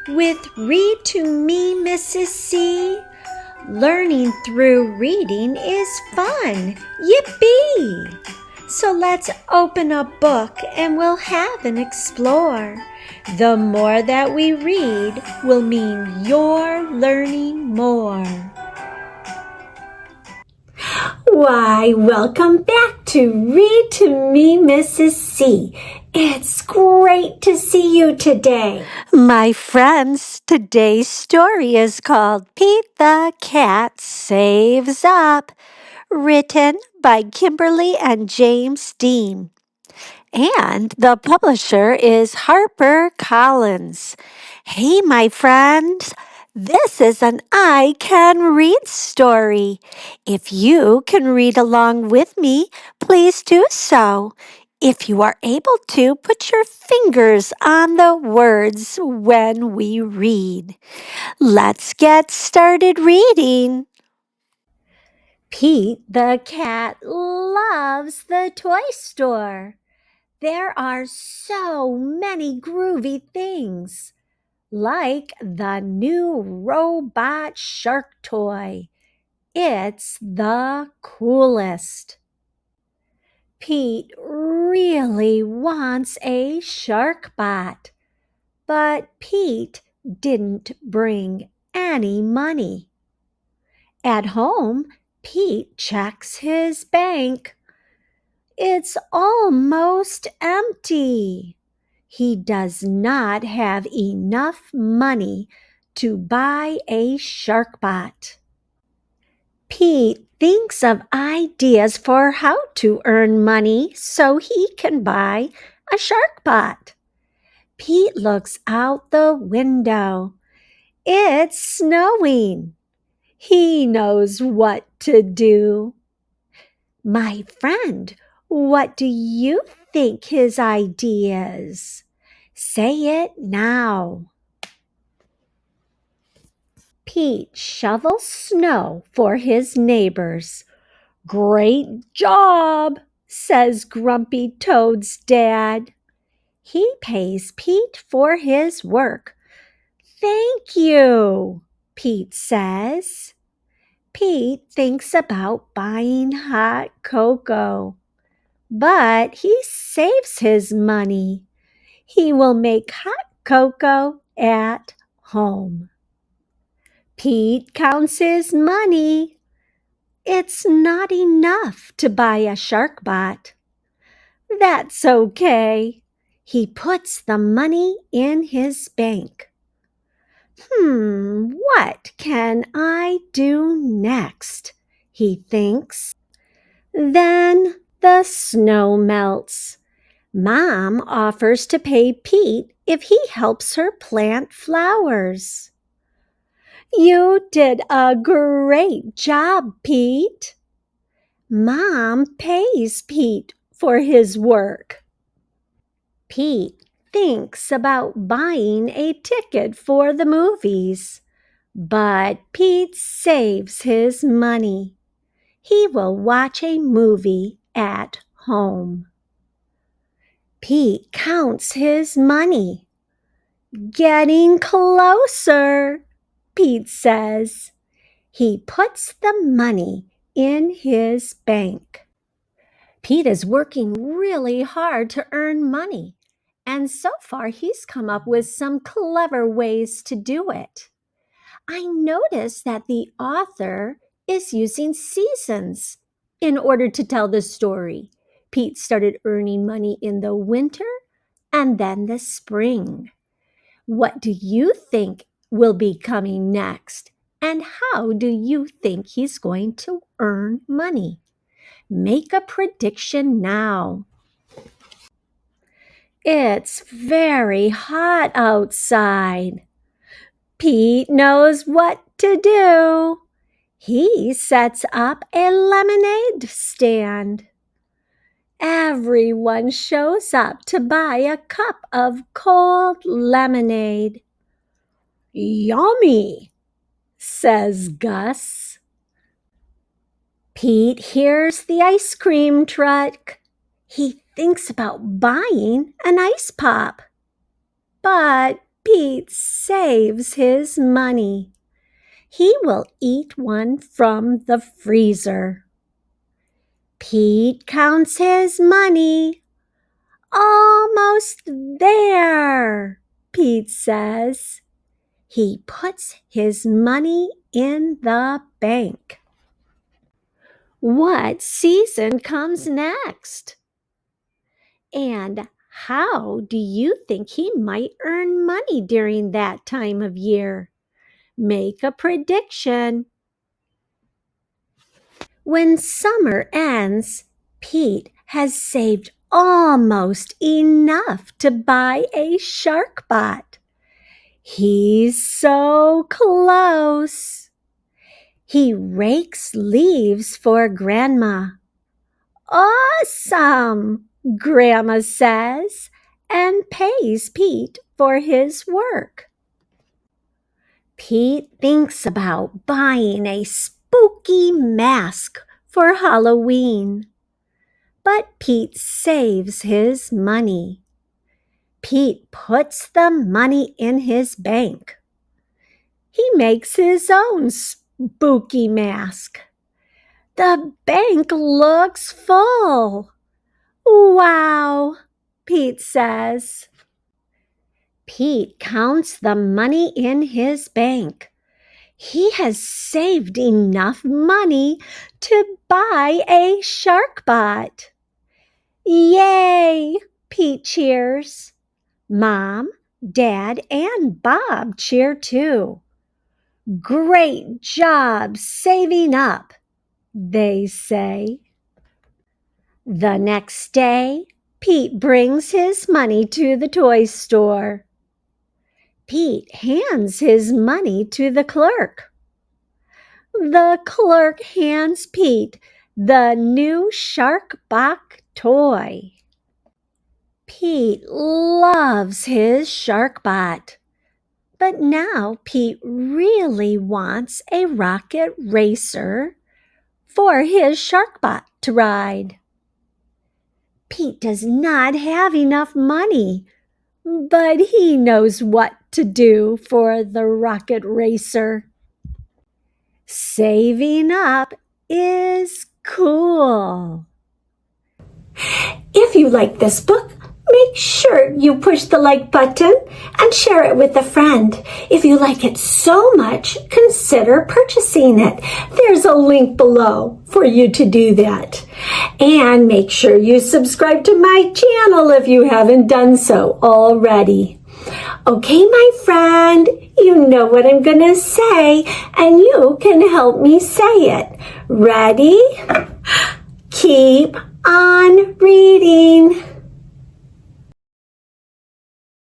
with Read to Me, Mrs. C. Learning through reading is fun. Yippee! So let's open a book and we'll have an explore. The more that we read will mean you're learning more. Why, welcome back to Read to Me, Mrs. C. It's great to see you today. My friends, today's story is called Pete the Cat Saves Up, written by Kimberly and James Dean. And the publisher is HarperCollins. Hey, my friends, this is an I Can Read story. If you can read along with me, please do so. If you are able to, put your fingers on the words when we read. Let's get started reading. Pete the cat loves the toy store. There are so many groovy things, like the new robot shark toy. It's the coolest. Pete really wants a Sharkbot, but Pete didn't bring any money. At home, Pete checks his bank. It's almost empty. He does not have enough money to buy a Sharkbot. Pete thinks of ideas for how to earn money so he can buy a Sharkbot. Pete looks out the window. It's snowing. He knows what to do. My friend, what do you think his idea is? Say it now. Pete shovels snow for his neighbors. Great job, says Grumpy Toad's dad. He pays Pete for his work. Thank you, Pete says. Pete thinks about buying hot cocoa, but he saves his money. He will make hot cocoa at home. Pete counts his money. It's not enough to buy a Sharkbot. That's okay. He puts the money in his bank. What can I do next? He thinks. Then the snow melts. Mom offers to pay Pete if he helps her plant flowers. You did a great job, Pete. Mom pays Pete for his work. Pete thinks about buying a ticket for the movies, but Pete saves his money. He will watch a movie at home. Pete counts his money. Getting closer, Pete says. He puts the money in his bank. Pete is working really hard to earn money, and so far he's come up with some clever ways to do it. I noticed that the author is using seasons in order to tell the story. Pete started earning money in the winter and then the spring. What do you think will be coming next? And how do you think he's going to earn money? Make a prediction now. It's very hot outside. Pete knows what to do. He sets up a lemonade stand. Everyone shows up to buy a cup of cold lemonade. Yummy, says Gus. Pete hears the ice cream truck. He thinks about buying an ice pop. But Pete saves his money. He will eat one from the freezer. Pete counts his money. Almost there, Pete says. He puts his money in the bank. What season comes next? And how do you think he might earn money during that time of year? Make a prediction. When summer ends, Pete has saved almost enough to buy a Sharkbot. He's so close. He rakes leaves for Grandma. Awesome, Grandma says, and pays Pete for his work. Pete thinks about buying a spooky mask for Halloween. But Pete saves his money. Pete puts the money in his bank. He makes his own spooky mask. The bank looks full. Wow, Pete says. Pete counts the money in his bank. He has saved enough money to buy a Sharkbot. Yay! Pete cheers. Mom, Dad, and Bob cheer too. Great job saving up, they say. The next day, Pete brings his money to the toy store. Pete hands his money to the clerk. The clerk hands Pete the new Sharkbot toy. Pete loves his Sharkbot. But now Pete really wants a rocket racer for his Sharkbot to ride. Pete does not have enough money, but he knows what to do for the rocket racer. Saving up is cool. If you like this book, make sure you push the like button and share it with a friend. If you like it so much, consider purchasing it. There's a link below for you to do that. And make sure you subscribe to my channel if you haven't done so already. Okay, my friend, you know what I'm going to say, and you can help me say it. Ready? Keep on reading.